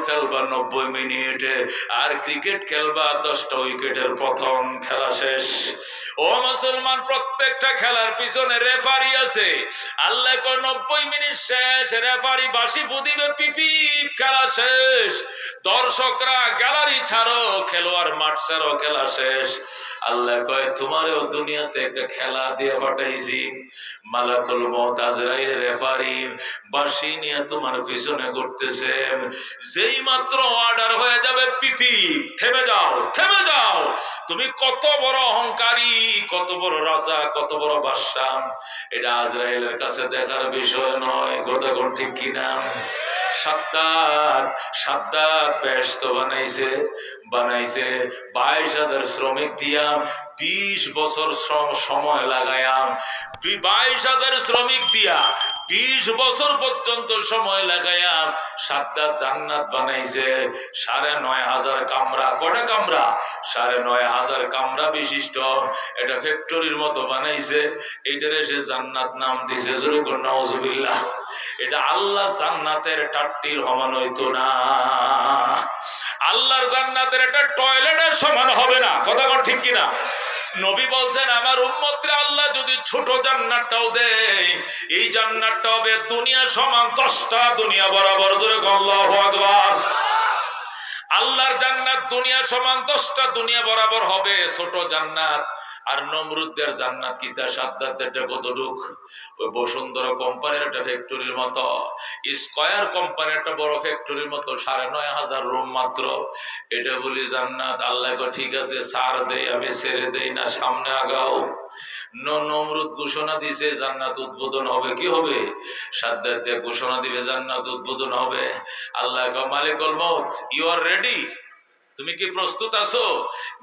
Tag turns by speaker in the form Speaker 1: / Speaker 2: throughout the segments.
Speaker 1: খেলবা 90 মিনিট আর ক্রিকেট খেলবা 10টা উইকেটের প্রথম খেলা শেষ। ও মুসলমান, প্রত্যেকটা খেলার পিছনে রেফারি আছে। আল্লাহ কয় 90 মিনিট শেষ, রেফারি বাঁশি ফুদিবে, পিপিপ, খেলা শেষ। দর্শকরা গ্যালারি ছাড়ো, খেলোয়াড় মাঠ ছাড়ো, খেলা শেষ। আল্লাহ কয় তোমারও দুনিয়াতে একটা খেলা দিয়ে পাঠাইছি। মালাকুল মউত আজরাইল রেফারি বাঁশি নিয়ে তোমার পিছনে ঘুরতেছে। যেই মাত্র অর্ডার হয়ে যাবে, পিপি, থেমে যাও, থেমে যাও। তুমি কত বড় অহংকারী, কত বড় রাজা, কত বড় বাদশা, এটা আজরাইলের কাছে দেখার বিষয় নয়। কথা কোন ঠিক কিনা? সাদ্দাত বেহেশত বানাইছে 22,000 শ্রমিক দিয়া, 20 বছর সময় লাগায়া, 22,000 শ্রমিক দিয়া 20 বছর পর্যন্ত সময় লাগায়া সাদ্দাত জান্নাত বানাইছে। 9,500 কামরা। কটা কামরা? 9,500 কামরা বিশিষ্ট এটা ফ্যাক্টরির মতো বানাইছে। এইটারে সে জান্নাত নাম দিছে। জোরে কর নাউজুবিল্লাহ। এটা আল্লাহ জান্নাতের টাট্টির সমান হইতো না। আল্লাহর জান্নাতের একটা টয়লেটের সমান হবে না। কথা কর ঠিক কিনা? নবী বলছেন আমার উম্মতরে আল্লাহ যদি ছোট জান্নাতটাও দেয়, এই জান্নাতটা হবে দুনিয়া সমান 10টা দুনিয়া বরাবর। জোরে কর আল্লাহু আকবার। আল্লাহর জান্নাত দুনিয়া সমান 10টা দুনিয়া বরাবর হবে, ছোট জান্নাত। আর নমরুদদের জান্নাত কি তা সাদ্দাতদেরটা কতটুক? ওই বসুন্ধরা কোম্পানির একটা ফ্যাক্টরির মতো, স্কয়ার কোম্পানির একটা বড় ফ্যাক্টরির মতো, 9,500 রুম মাত্র। এটা বলি জান্নাত। আল্লাহ কো ঠিক আছে, ছাড় দেই, আমি ছেড়ে দেই না, সামনে আগাও। নমরুদ ঘোষণা দিছে জান্নাত উদ্বোধন হবে। কি হবে? সাদ্দাত দিয়ে ঘোষণা দিবে জান্নাত উদ্বোধন হবে। আল্লাহ কো মালিকুল মউত, ইউ আর রেডি? তুমি কি প্রস্তুত আছো?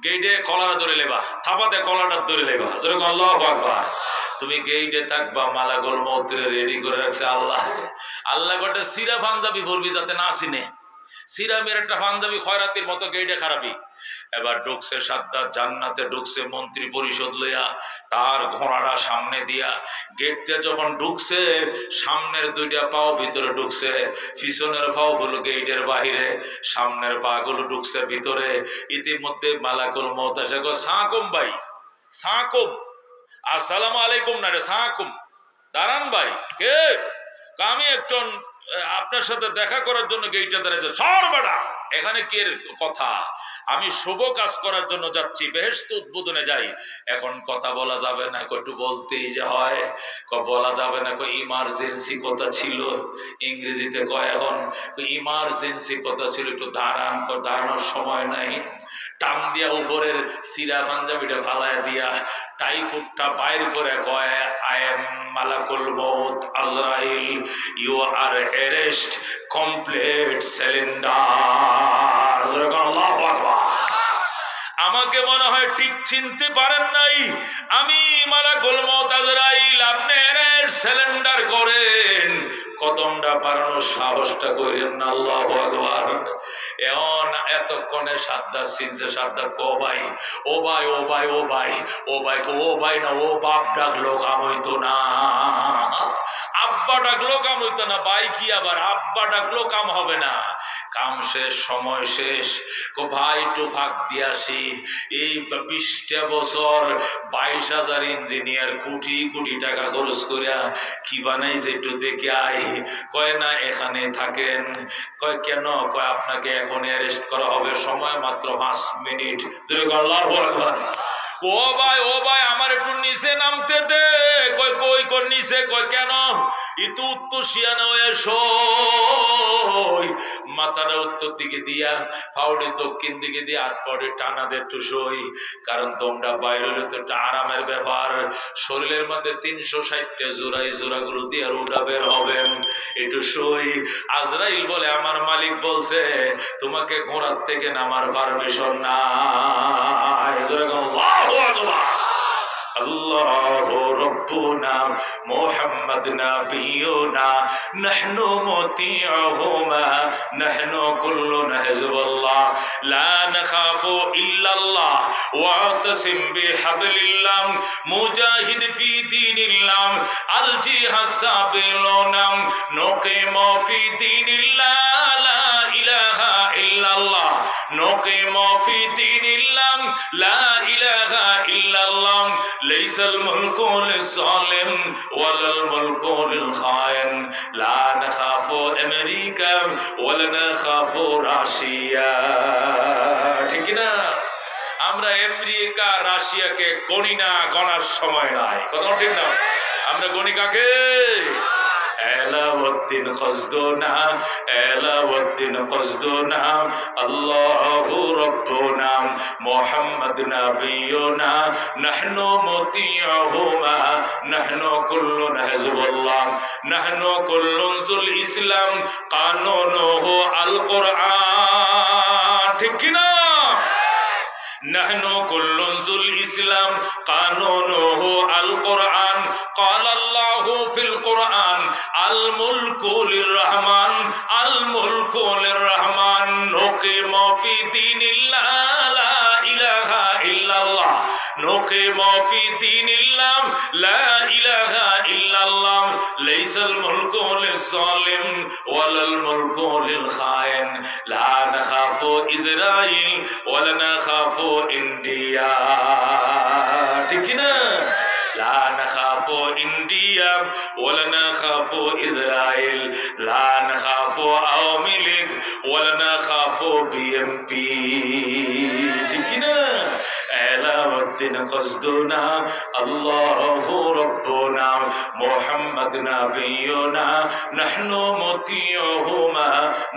Speaker 1: গেইটে কলারা ধরে লেবা, থাপাতে কলাটা ধরে লেবা। যেরকম আল্লাহু আকবার। তুমি গেইটে থাকবা, মালাকুল মউতরে রেডি করে রাখছে আল্লাহ। আল্লাহ গোটা সিরা পাঞ্জাবি পরবি যাতে না চিনে। সিরামের একটা পাঞ্জাবি খয়রাতির মতো গেইটে খারাপি। এবার ঢুকছে সাদ্দাত, জান্নাতে ঢুকছে মন্ত্রী পরিষদ লইয়া, তার ঘোড়াটা সামনে দিয়া। গেট দিয়ে যখন ঢুকছে, সামনের 2টা পাও ভিতরে ঢুকছে, পিছনের পাও হলো গেটের বাহিরে, সামনের পা গুলো ঢুকছে ভিতরে। ইতিমধ্যে মালাকুল মউত এসে কয় সাকুম ভাই, সাকুম, আসসালামু আলাইকুম না রে, সাকুম, দাঁড়ান ভাই। কে? আমি একজন আপনার সাথে দেখা করার জন্য গেইটে দাঁড়িয়েছে। সর বেটা, এখানে কি এর কথা? আমি শুভ কাজ করার জন্য যাচ্ছি, বেহেশত উদ্বোধনে যাই। এখন কথা বলা যাবে না? একটু বলতেই যে হয়। বলা যাবে না? ইমার্জেন্সি কথা ছিল। ইংরেজিতে কয় এখন ইমার্জেন্সি কথা ছিল, একটু দাঁড়ান। দাঁড়ানোর সময় নাই। টান দিয়া উপরের সিরা পাঞ্জাবিটা ফালায় দিয়া টাই কুটটা বাইর করে কয় আই এম মালাকুল মউত আজরাইল, you are arrest, complete cylinder. আল্লাহু আকবার। আমাকে মনে হয় ঠিক চিনতে পারেন নাই। আমি মালাকুল মউত আজরাইল, আপনি অ্যারেস্ট, সিলিন্ডার করেন। কদমটা বাড়ানোর সাহসটা করেন না। আল্লাহু আকবার। এখন এতক্ষণে সাদ্দাত চিনছে। সাদ্দাত কো ভাই, ও ভাই, ও ভাই, ও ভাই, ও ভাই, ও ভাই না, ও বাপ ডাকলো, কাম হইতো না। আব্বা ডাকলো কাম হইতো না। ভাই কি আবার আব্বা ডাকলো কাম হবে না। কাম শেষ, সময় শেষ। কো ভাই একটু ফাঁক দিয়ে আসি। এই 20টা বছর 22,000 ইঞ্জিনিয়ার কোটি কোটি টাকা খরচ করিয়া কি বানাইছে একটু দেখে আই। কয় না, এখানে থাকেন। কয় কেন? কয় আপনাকে এখন অ্যারেস্ট করা হবে, সময় মাত্র 5 মিনিট। আল্লাহু আকবার। ও ভাই, ও ভাই, আমার একটু নিচে নামতে দে। কই কই কোন নিচে? কই কেন? ইতু উত্তর শিয়ানা এসো। মাথাটা উত্তর দিকে দিয়া, ফাউডে দক্ষিণ দিকে দিয়ে, হাত পাউডে টানা দে একটু সই। কারণ তোমরা বাইরে হলে তো একটা আরামের ব্যাপার। শরীরের মধ্যে 360টা জোড়া, এই জোড়াগুলো দিয়ে আর উঠা বের হবেন, একটু সই। আজরাইল বলে আমার মালিক বলছে তোমাকে ঘোড়ার থেকে নামার পারমিশন নাই। আল্লাহু আকবার। আল্লাহু রাব্বুল ربنا محمد نبينا نحن مطيعهما نحن كلنا حزب الله لا نخاف إلا الله واعتصم بحبل الله مجاهد في دين الله الجهاد سبيلنا نقيم في دين الله لا إله إلا الله نقيم في دين الله لا إله إلا الله ليس الملك للظالم ولا الملك للخائن لا نخاف أمريكا ولا نخاف রাশিয়া ঠিক না আমরা আমেরিকা রাশিয়াকে গণি না গণার সময় নাই কথা ঠিক না আমরা গণি কাকে এলাউদ্দিন কসদুনা এলাউদ্দিন কসদুনা আল্লাহু রাব্বুনা মুহাম্মদ নবিয়ুনা নাহনু মুতিউহুমা নাহনু কুল্লুনা হিজবুল্লাহ নাহনু কুল্লুন যুল ইসলাম কানুনুহু আল কোরআন ঠিক কি না نحن كل ذو الإسلام قانونه القرآن قال الله في القرآن الملك للرحمن الملك للرحمن نقيم في دين الله لا إله إلا الله نقيم في دين الله لا إله إلا الله ليس الملك للظالم ولا الملك للخائن لا نخاف إسرائيل ولا نخاف ইন্ডিয়া ঠিক না লা নাখাফু ইন্ডিয়া ওয়ালা নাখাফু ইসরাইল লা নাখাফু আওয়ামী লীগ ওয়ালা নাখাফু বিএনপি ঠিক না এলাউদ্দিন কসদুনা আল্লাহু রাব্বুনা মুহাম্মদ নবিয়ুনা নাহনু মুতিউহুমা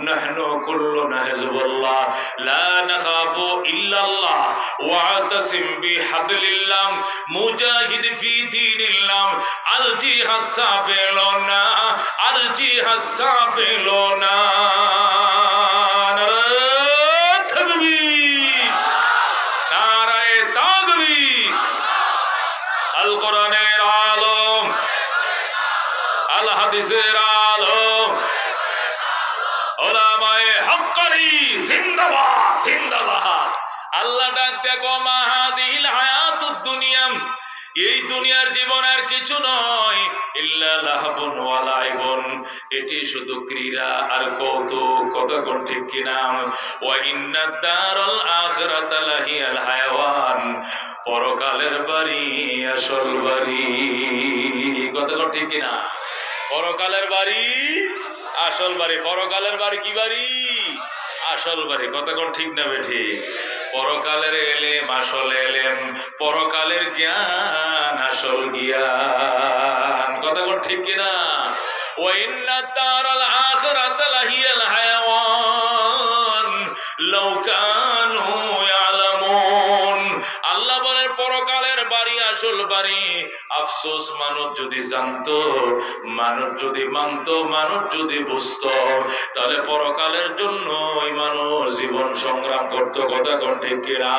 Speaker 1: নাহনু কুল্লুনা হিজবুল্লাহ লা নাখাফু ইল্লাল্লাহ ওয়াতাসিম বিহাবলিল্লাহ মুজাহিদ ফি দীনিল্লাহ আল জিহাদ সাবিলুনা আল জিহাদ সাবিলুনা আল কোরআনের আলো আল হাদিসের আলো উলামায়ে হক্কানি জিন্দাবাদ জিন্দাবাদ আল্লাহ ডাক দেখো মাহাদিল হায়াতুদ দুনিয়া এই দুনিয়ার জীবন আর কিছু নয় ইল্লা লাহবুন ওয়া লাইবুন এটি শুধু ক্রীড়া আর কৌতুক কথা কোন ঠিক কিনা ওয়া ইন্নাদ দারাল আখিরাতা লাহিয়াল হায়াওয়ান পরকালের বাড়ি আসল বাড়ি কথা কোন ঠিক কিনা পরকালের বাড়ি আসল বাড়ি পরকালের বাড়ি কি বাড়ি আসল বাড়ি কথা কোন ঠিক না বেঠিক পরকালের এলেম আসল এলেম পরকালের জ্ঞান আসল জ্ঞান কথা কোন ঠিক কিনা ওয়া ইন্নাদ দারাল আখিরাতা লাহিয়াল হায়াওয়ান লাউ কানু ইয়ালামুন আল্লাহ বলেন পরকালের বাড়ি আসল বাড়ি আফসোস মানুষ যদি জানতো মানুষ যদি মানতো মানুষ যদি বুঝতো তাহলে পরকালের জন্য মানুষ জীবন সংগ্রাম করতো কথা কোন ঠিক কিনা